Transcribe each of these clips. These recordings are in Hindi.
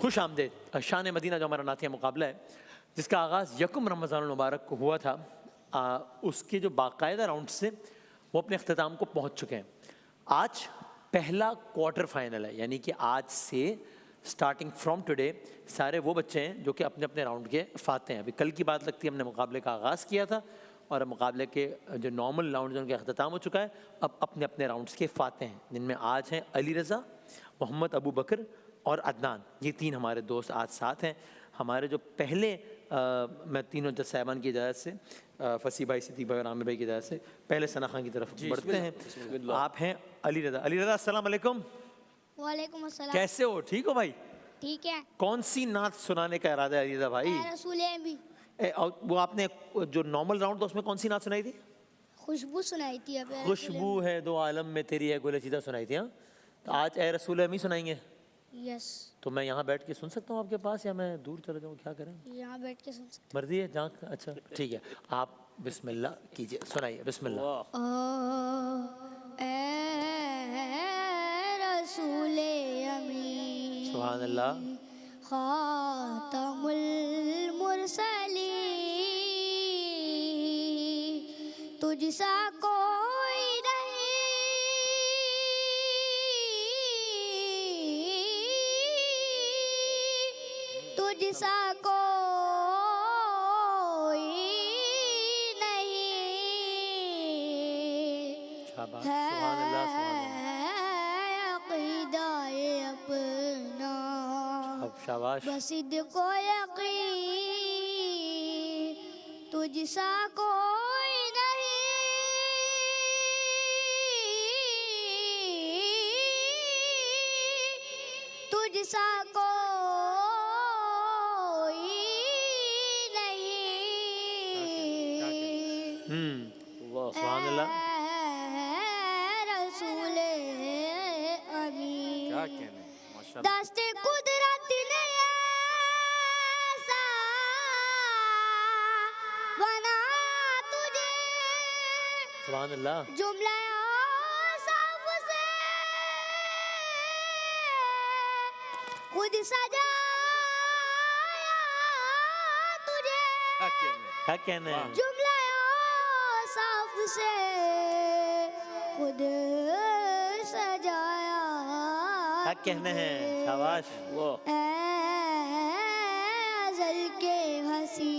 खुश आमदेद। शान मदीना जो हमारा नातिया मुकाबला है, जिसका आगाज़ यकम रमज़ान मुबारक को हुआ था, उसके जो बाकायदा राउंड से वो अपने अख्ताम को पहुँच चुके हैं। आज पहला क्वार्टर फाइनल है, यानी कि आज से स्टार्टिंग फ्रॉम टुडे सारे वो बच्चे हैं जो कि अपने अपने राउंड के फाते हैं। अभी कल की बात लगती है हमने मुकाबले का आगाज़ किया था और मुकाबले के जो नॉर्मल राउंड जो उनका अख्ताम हो चुका है, अब अपने अपने राउंड्स के फाते हैं, जिनमें आज हैं अली रज़ा, मोहम्मद अबू बकर और अदनान। ये तीन हमारे दोस्त आज साथ हैं। हमारे जो पहले मैं तीनों जज साहिबान की इजाज़त से, फसी भाई, सिद्दीक भाई और आमिर भाई की इजाज़त से पहले सना खान की तरफ बढ़ते हैं। आप हैं अली रज़ा। अली रज़ा, अस्सलाम वालेकुम। वालेकुम अस्सलाम। कैसे हो? ठीक हो भाई? ठीक है। कौन सी नात सुनाने का इरादा है अली रज़ा भाई? रसूल वो आपने जो नॉर्मल राउंड था उसमें कौन सी नात सुनाई थी? खुशबू सुनाई थी। खुशबू है दो आलम में तेरी है गुले सीधा सुनाई थी। हाँ, तो आज ए रसूल अमी सुनाएंगे। यस। तो मैं यहाँ बैठ के सुन सकता हूँ आपके पास, या मैं दूर चले जाऊँ? क्या करें? यहाँ बैठ के सुन सकते। मर्जी है जहाँ। अच्छा ठीक है, आप बिस्मिल्लाह कीजिए, सुनाइए। बिस्मिल्लाह। रसूल अमी सुभान अल्लाह। खातमुल मुरसलीन, तुझसा कोई नहीं, तुझसा कोई नहीं है, अपना शाबाश। बसिद को यकीन, तुझसा कोई नहीं, तुझसा कोई नहीं। सुभान अल्लाह। रसूल अमी, क्या कहने, माशाल्लाह। दस्ते कुदरत ने ऐसा बना तुझे, सुभान अल्लाह। जुमला औसाफ से खुद सजाया तुझे, क्या कहने हैं? जुमला औसाफ से खुद सजाया क्या कहने हैं? शाबाश। वो अज़ल के हसी,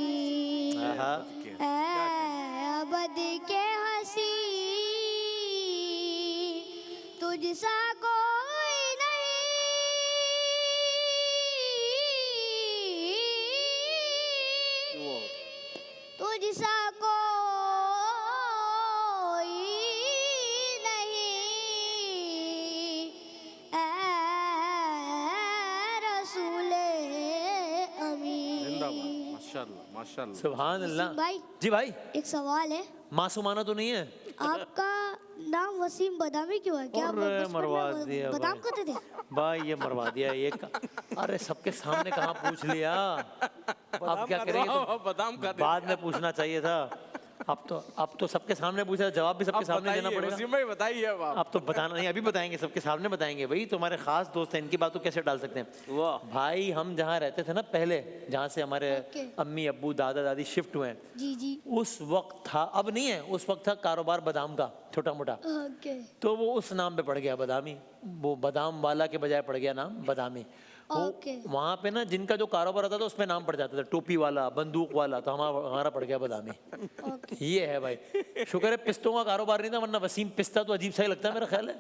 अबद के हसी, तुझसा कोई नहीं, तुझसा कोई नहीं, रसूल अमी। माशाल्लाह माशाल्लाह। सुभान अल्लाह। भाई जी भाई, एक सवाल है। मासूमाना तो नहीं है? आपका नाम वसीम बदामी क्यों है? क्या आप अरे बचपन मरवा में दिया बादाम भाई। खाते थे? भाई ये मरवा दिया ये अरे सबके सामने कहाँ पूछ लिया? अब क्या करेंगे? बादाम खाते बाद में पूछना चाहिए था। अब तो सबके सामने पूछा, जवाब भी सबके सामने देना पड़ेगा। वसीम भाई बताइए अब तो बताना नहीं, अभी बताएंगे, सबके सामने बताएंगे। भाई तुम्हारे खास दोस्त हैं, इनकी बात को कैसे टाल सकते हैं? वाह भाई हम जहाँ रहते थे ना पहले, जहाँ से हमारे Okay. अम्मी अब्बू दादा दादी शिफ्ट हुए हैं, जी जी। उस वक्त था, अब नहीं है, उस वक्त था कारोबार बादाम का छोटा मोटा। ओके तो वो उस नाम पे पड़ गया बदामी, वो बादाम वाला के बजाय पड़ गया नाम बदामी। ओके। वहाँ पे ना जिनका जो कारोबार होता था उसमें नाम पड़ जाता था, टोपी वाला, बंदूक वाला, तो हमारा पड़ गया बदामी। ये है भाई, शुक्र है पिस्तों का कारोबार नहीं था, वरना वसीम पिस्ता तो अजीब सा ही लगता है मेरा ख्याल है।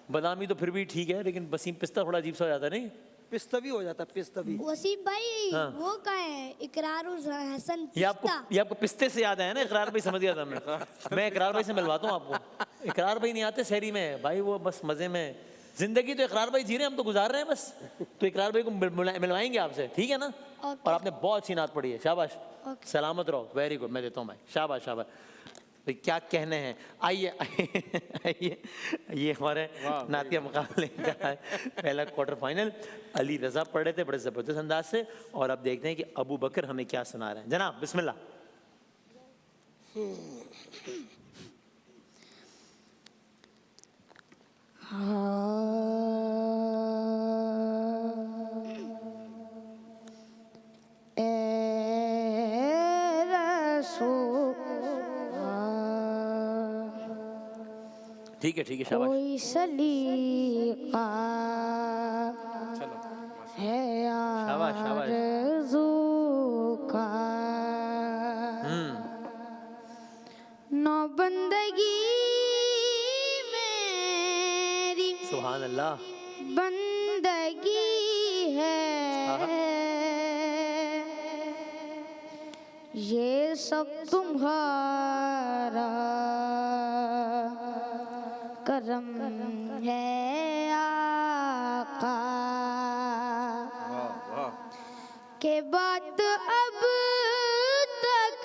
बदामी तो फिर भी ठीक है, लेकिन वसीम पिस्ता थोड़ा अजीब सा हो जाता नहीं? पिस्ता भी हो जाता, पिस्ता भी। वसीम भाई हाँ। वो कहाँ है? इकरार और हसन ये पिस्ता। आपको पिस्ते से याद आया ना? इकरार भाई समझ गया था मैं इकरार भाई से मिलवाता हूँ आपको। इकरार भाई नहीं आते शहरी में भाई, वो बस मजे में जिंदगी तो इकरार भाई जी रहे हैं, हम तो गुजार रहे हैं बस। तो इकरार भाई को मिलवाएंगे आपसे, ठीक है ना? और आपने बहुत सी नात पढ़ी है, शाबाश। सलामत रहो, वेरी गुड। मैं देता हूँ भाई, शाबाश शाबाश। भाई क्या कहने हैं? आइए आइए, ये हमारे नातिया मुकाबले का पहला क्वार्टर फाइनल। अली रज़ा पढ़ रहे थे बड़े ज़बरदस्त अंदाज से, और अब देखते हैं कि अबू बकर हमें क्या सुना रहे हैं। जनाब बिस्मिल्लाह। ठीक है शाबाश। कोई सलीका चलो है शाबाश, शाबाश। आरज़ू का, नौ बंदगी मेरी सुभान अल्लाह। बंदगी है, ये सब तुम्हारा करम है आका, वाह वाह के बात अब तक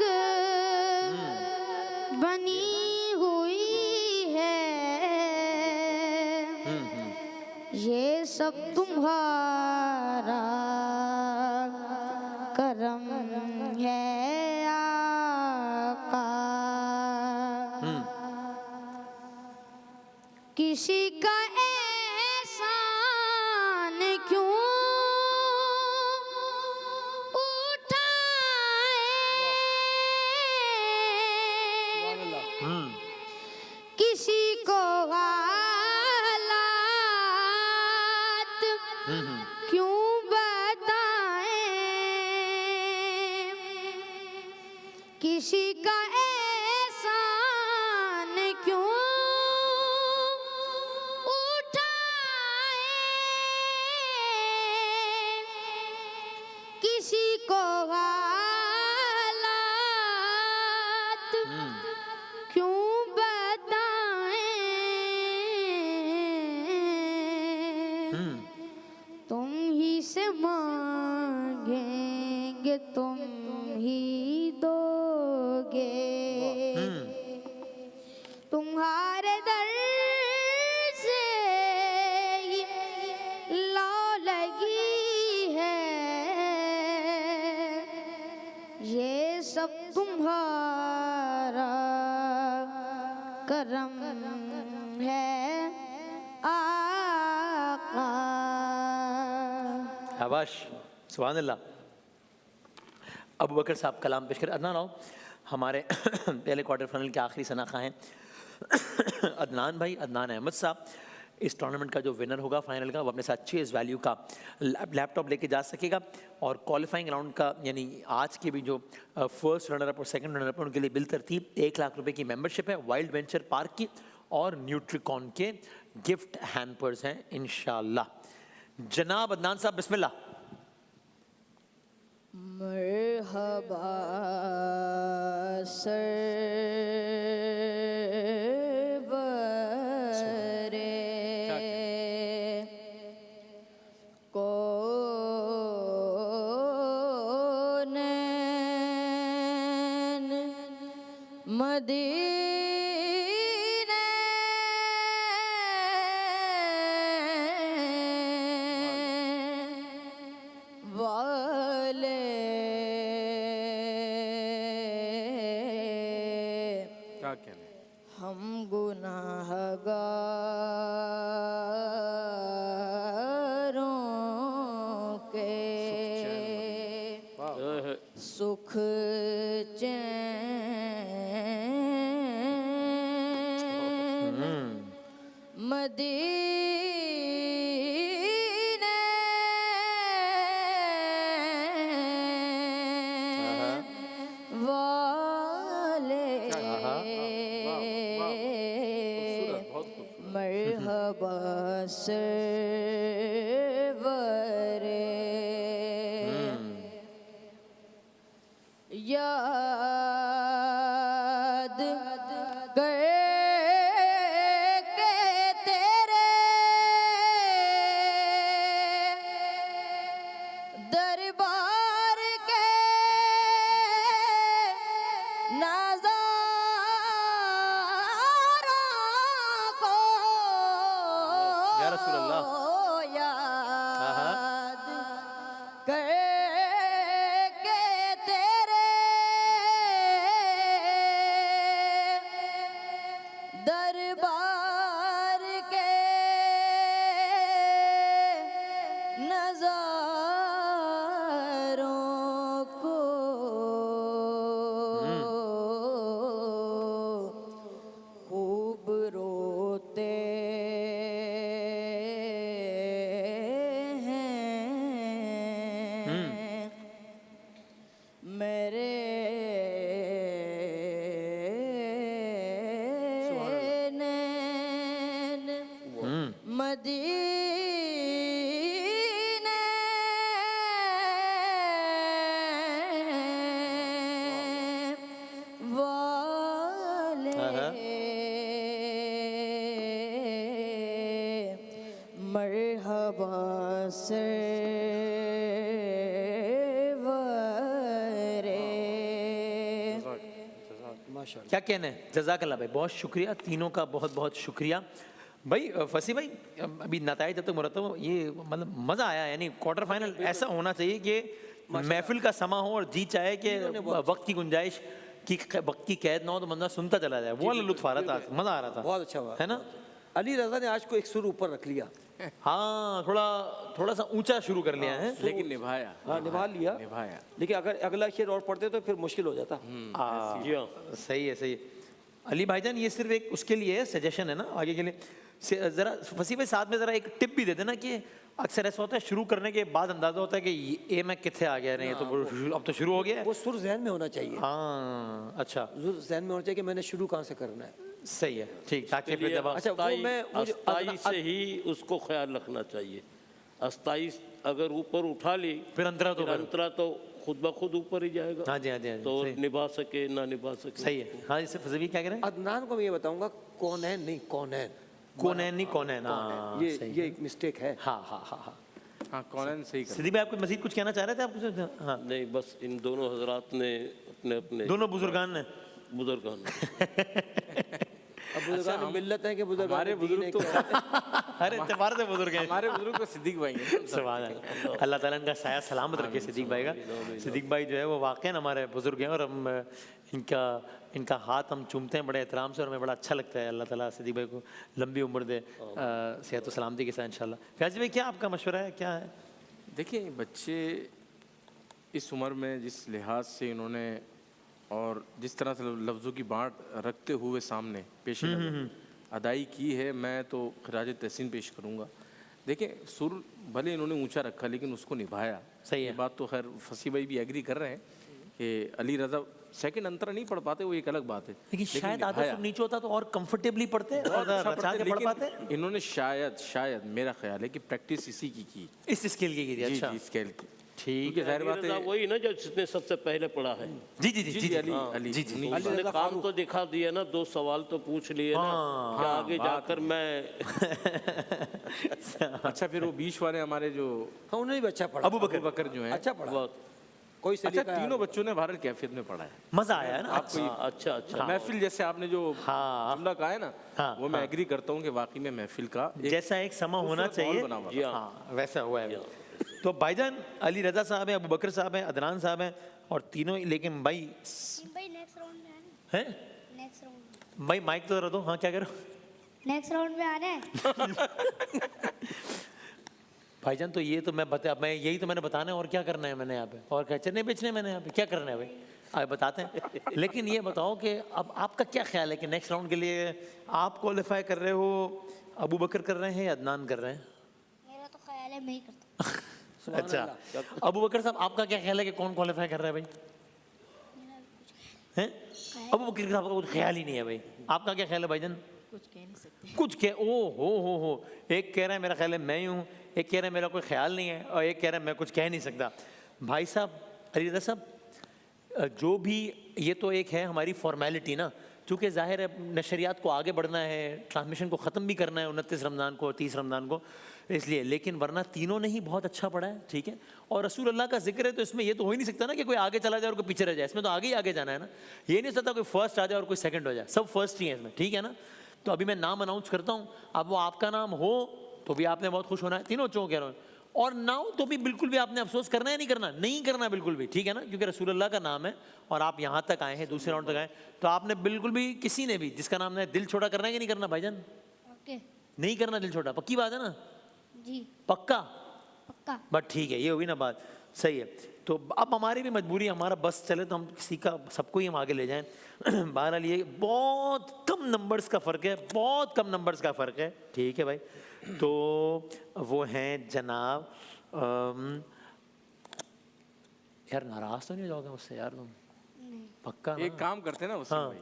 बनी हुई है, ये सब तुम्हारा करम है आका, किसी का एहसान क्यों उठाए, किसी को हालात क्यों बताएं, किसी का एहसान क्यों उठाए, किसी को हालात क्यों बताएं, तुम ही से मांगेंगे तुम ही दोगे, तुम्हारे दर से ही लौ लगी है, ये सब तुम्हारा करम है आका। शाबाश, सुभान अल्लाह। अबू बकर साहब कलाम पेश कर। अदनान आओ, हमारे पहले क्वार्टर फाइनल के आखिरी सनाखा हैं अदनान भाई, अदनान अहमद साहब। इस टूर्नामेंट का जो विनर होगा फाइनल का, वो अपने साथ चेस वैल्यू का लैपटॉप लेके जा सकेगा। और क्वालिफाइंग राउंड का यानी आज के भी जो फर्स्ट रनर अप और सेकंड रनर अप उनके लिए बिल तरतीब 1 लाख रुपए की मेंबरशिप है, वाइल्ड वेंचर पार्क की और न्यूट्रिकॉन के गिफ्ट हैम्पर्स हैं इंशाल्लाह। जनाब अदनान साहब बिस्मिल्लाह। मरहबा सरवरे कौनैन मदीने वाले, क्या कहने। हम गुनाहगारों के सुख चैन मदीने वाले, मरहबा सरवरे याद करके तेरे दरबार के नज़ारों को या रसूल अल्लाह। याद करके तेरे दरबार के नज़ारों को माशाल्लाह। क्या कहना है? जज़ाकल्लाह भाई, बहुत शुक्रिया तीनों का, बहुत बहुत शुक्रिया भाई। फसी भाई, अभी नताइज जब तक मुरतब, ये मतलब मज़ा आया, यानी क्वार्टर फाइनल ऐसा होना चाहिए कि महफिल का समा हो और जी चाहे कि वक्त की गुंजाइश की, वक्त की कैद ना हो तो बंदा सुनता चला जाए। वो वाला लुत्फ आ रहा था, मज़ा आ रहा था, बहुत अच्छा हुआ है ना? अली रजा ने आज को एक सुर ऊपर रख लिया। हाँ, थोड़ा सा ऊंचा शुरू कर लिया है। लेकिन निभाया। हाँ, निभा लिया। निभाया। लेकिन अगर अगला शेर और पढ़ते तो फिर मुश्किल हो जाता। सही है, सही है। अली भाईजान, ये सिर्फ एक उसके लिए सजेशन है ना, आगे के लिए। ज़रा फसी भाई साथ में ज़रा एक टिप भी दे देना कि अक्सर ऐसा होता है शुरू करने के बाद अंदाजा होता है कि ये मैं कितने आ गया, नहीं ये तो अब तो शुरू हो गया है। वो सुर जहन में होना चाहिए। हाँ, अच्छा, सुर जहन में होना चाहिए कि मैंने शुरू कहाँ से करना है। सही है, ठीक। ताकि फिर जब अच्छा, वो मैं अस्ताई से ही उसको ख्याल रखना चाहिए। अस्ताई अगर ऊपर उठा ली फिर अंतरा तो फिर अंतरा तो खुद ब खुद ऊपर ही जाएगा। हाँ जी, हाँ जी, हाँ जी, तो सही। निभा सके ना निभा सके। सही है। हाँ, इससे फसी क्या कह रहे हैं? अदनान को मैं ये बताऊंगा, कौन है नहीं कौन है, कौन है नहीं कौन है ना, ये एक मिस्टेक है। हाँ हाँ हाँ हाँ। हाँ, कौन सही कर। सिद्दीक भाई, आपको मजीद कुछ कहना चाह रहे थे आप कुछ? हाँ, नहीं, बस इन दोनों हजरात ने अपने अपने दोनों बुजुर्गान ने बुजुर्गान अब बुजुर्गान मिल्लत है कि बुजुर्गान हमारे बुजुर्ग तो अरे तुम्हारे तो बुजुर्ग हैं। हमारे बुजुर्ग तो सिद्दीक भाई हैं। सुभान अल्लाह। अल्लाह ताला इनका साया सलामत रखे सिद्दीक भाई का। सिद्दीक भाई जो है वो वाकई हमारे बुजुर्ग हैं और हम इनका हाथ हम चूमते हैं बड़े एहतराम से और हमें बड़ा अच्छा लगता है। अल्लाह ताला सिद्दीक भाई को लंबी उम्र दे, सेहत व सलामती के साथ इंशाल्लाह। फैज़ भाई, क्या आपका मशवरा है, क्या है? देखिए, बच्चे इस उम्र में जिस लिहाज से इन्होंने और जिस तरह से लफ्ज़ों की बाँट रखते हुए सामने पेश अदाई की है, मैं तो खराज तहसीन पेश करूँगा। देखिए, सुर भले इन्होंने ऊंचा रखा लेकिन उसको निभाया। सही है। ये बात तो खैर फसी भाई भी एग्री कर रहे हैं कि अली रज़ा सेकंड अंतरा नहीं पढ़ पाते, वो एक अलग बात है। लेकिन शायद आधा निभाया। सुर नीचे होता तो और कंफर्टेबली पढ़ते और अच्छा रचा के पढ़ लेकिन पाते। इन्होंने शायद मेरा ख्याल है कि प्रैक्टिस इसी की इस स्केल की थी। जी अच्छा, जी, स्केल की। ठीक क्योंकि जाहिर बात है, वही ना जो जिसने सबसे पहले पढ़ा है। जी जी जी जी जी जी, अली हाँ, अली जी जी। उन्हीं- उसने काम तो दिखा दिया ना, 2 सवाल तो पूछ लिए ना कि आगे जाकर मैं अच्छा, फिर वो बीच वाले हमारे जो हाँ, उन्होंने भी अच्छा पढ़ा। अबू बकर बकर जो है, अच्छा पढ़ा। बहुत कोई अच्छा, सलीका है। तीनों बच्चों ने भारत कैफियत में पढ़ा है। मजा आया है ना? आपको ये अच्छा अच्छा महफिल जैसे आपने जो हाँ। जुमला कहा है ना, हाँ, वो मैं एग्री करता हूँ कि वाकई में महफिल का एक जैसा एक समा होना खूबसूरत माहौल चाहिए, बना हुआ जी हाँ। हाँ, वैसा हुआ है। तो भाईजान, अली रजा साहब है, अबू बकर साहब है, अदनान साहब है और तीनों, लेकिन भाई भाई नेक्स्ट राउंड में आना हैं नेक्स्ट राउंड भाई, माइक तो जरा दो। हाँ, क्या करो नेक्स्ट राउंड में आना है। भाईजान? तो ये तो मैं यही तो मैंने बताना है, और क्या करना है मैंने यहाँ पे? और क्या चने बेचने मैंने यहाँ पे क्या करना है भाई? आगे बताते हैं। लेकिन ये बताओ कि अब आपका क्या ख्याल है कि नेक्स्ट राउंड के लिए आप क्वालिफाई कर रहे हो, अबू बकर कर रहे हैं या अदनान कर रहे हैं? मेरा तो ख्याल है मैं ही करता अच्छा, अबू बकर साहब, आपका क्या ख्याल है कि कौन क्वालिफाई कर रहा है भाई? हैं? अबू बकर साहब का कुछ ख्याल ही नहीं है भाई। आपका क्या ख्याल है भाईजान? कुछ कह हो एक कह रहा है मेरा ख्याल है मैं ही हूँ, एक कह रहा है मेरा कोई ख्याल नहीं है, और एक कह रहा है मैं कुछ कह नहीं सकता। भाई साहब, अली रज़ा साहब, जो भी ये तो एक है हमारी फॉर्मेलिटी ना, चूँकि ज़ाहिर है नशरियात को आगे बढ़ना है, ट्रांसमिशन को ख़त्म भी करना है 29 रमज़ान को, 30 रमज़ान को, इसलिए। लेकिन वरना तीनों ने ही बहुत अच्छा पढ़ा है, ठीक है। और रसूल अल्लाह का जिक्र है तो इसमें ये तो हो ही नहीं सकता ना कि कोई आगे चला जाए और कोई पीछे रह जाए। इसमें तो आगे ही आगे जाना है ना। ये नहीं सकता कोई फर्स्ट आ जाए और कोई सेकंड हो जाए, सब फर्स्ट ही है इसमें, ठीक है ना। तो अभी मैं नाम अनाउंस करता हूँ, अब वो आपका नाम हो तो भी आपने बहुत खुश होना है, तीनों चों कह रहा हूँ, और ना हो तो भी बिल्कुल भी आपने अफसोस करना है, नहीं करना, नहीं करना बिल्कुल भी, ठीक है ना। क्योंकि रसूल अल्लाह का नाम है और आप यहाँ तक आए हैं, दूसरे राउंड तक आए, तो आपने बिल्कुल भी किसी ने भी जिसका नाम है दिल छोटा करना है कि नहीं करना भाईजान? ओके नहीं करना दिल छोटा, पक्की बात है ना? जी पक्का? पक्का। बट ठीक है, ये होगी ना बात, सही है। तो अब हमारी भी मजबूरी, हमारा बस चले तो हम किसी का सबको ही हम आगे ले जाएं। बहरहाल ये बहुत कम नंबर्स का फ़र्क है, बहुत कम नंबर्स का फ़र्क है, ठीक है भाई। तो वो हैं जनाब, यार नाराज़ तो नहीं हो जाओगे मुझसे यार तुम? पक्का एक काम करते हैं ना वसीम हाँ। भाई,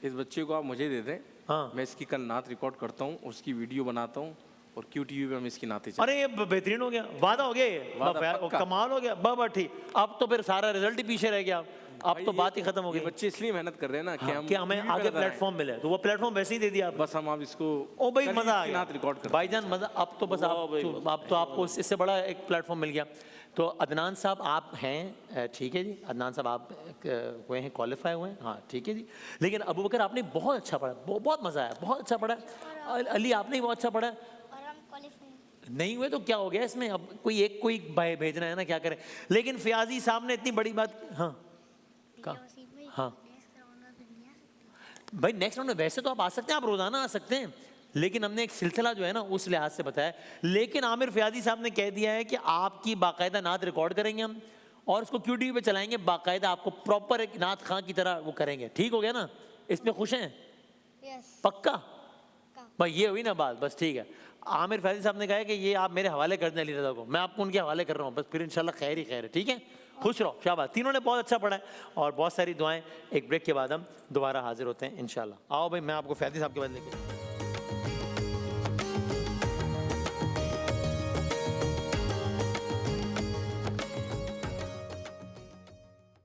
इस बच्चे को आप मुझे दे दें, हाँ। मैं इसकी कल नात रिकॉर्ड करता हूँ, उसकी वीडियो बनाता हूँ और QTV पे हम इसकी नाते अरे ये बेहतरीन हो गया, वादा हो गया ये, वादा यार, पक्का। कमाल हो गया, बा ठीक। अब तो फिर सारा रिजल्ट ही पीछे रह गया। अब भाई तो ये- बात ही खत्म हो ये गई बच्चे इसलिए मेहनत कर रहे हैं ना कि हम कि हमें टीवी पे आगे नजर आएं। प्लेटफॉर्म मिले, तो वो प्लेटफॉर्म वैसे ही दे दिया आपने। बस हम अब इसको ओ भाई कल मजा आ इसकी गया नात रिकॉर्ड कर भाईजान, मजा। अब तो बस आप तो आपको इससे बड़ा एक प्लेटफॉर्म मिल गया। तो अदनान साहब आप हैं, ठीक है जी, अदनान साहब आप हुए हैं, क्वालिफाई हुए हैं, हाँ ठीक है जी। लेकिन अबू बकर आपने बहुत अच्छा पढ़ा, बहुत मज़ा आया, बहुत अच्छा पढ़ा। अली आपने भी बहुत अच्छा पढ़ा। और हम क्वालिफाई नहीं हुए तो क्या हो गया इसमें, अब कोई भाई भेजना है ना, क्या करें। लेकिन फयाजी साहब ने इतनी बड़ी बात, हाँ हाँ भाई नेक्स्ट राउंड में वैसे तो आप आ सकते हैं, आप रोजाना आ सकते हैं, लेकिन हमने एक सिलसिला जो है ना उस लिहाज से बताया। लेकिन आमिर फयाजी साहब ने कह दिया है कि आपकी बाकायदा नात रिकॉर्ड करेंगे हम, और उसको QTV पे चलाएंगे, बाकायदा आपको प्रॉपर एक नात खां की तरह वो करेंगे। ठीक हो गया ना, इसमें खुश हैं? यस पक्का भाई, ये हुई ना बात, बस ठीक है। आमिर फैजी साहब ने कहा है कि ये आप मेरे हवाले कर दें अली रज़ा को, मैं आपको उनके हवाले कर रहा हूँ, बस फिर इंशाल्लाह खैर ही खैर है। ठीक है, खुश रहो, शाबाश। तीनों ने बहुत अच्छा पढ़ा है और बहुत सारी दुआएं। एक ब्रेक के बाद हम दोबारा हाजिर होते हैं इंशाल्लाह। आओ भाई, मैं आपको फैजी साहब के बाद लेके